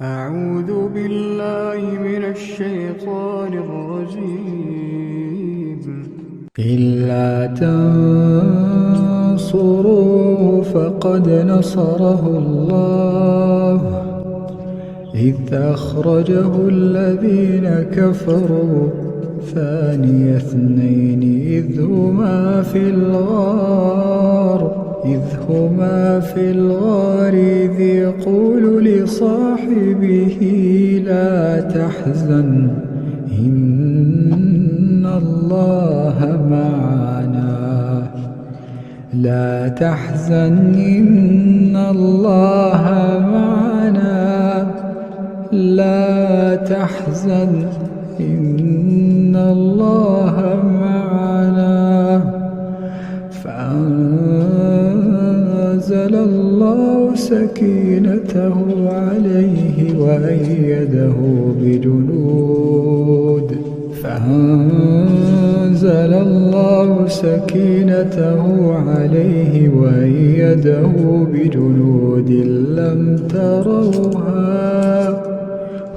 أعوذ بالله من الشيطان الرجيم. إلا تنصروه فقد نصره الله إذ أخرجه الذين كفروا ثاني اثنين إذ هما في الغار إذ يقول لصاحبه لا تحزن إن الله معنا فأنزل الله سكينته عليه وأيده بجنود لم تروها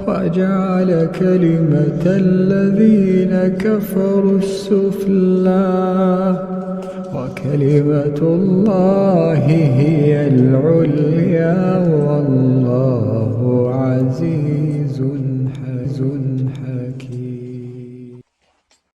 وجعل كلمة الذين كفروا السفلى وكلمة الله هي العليا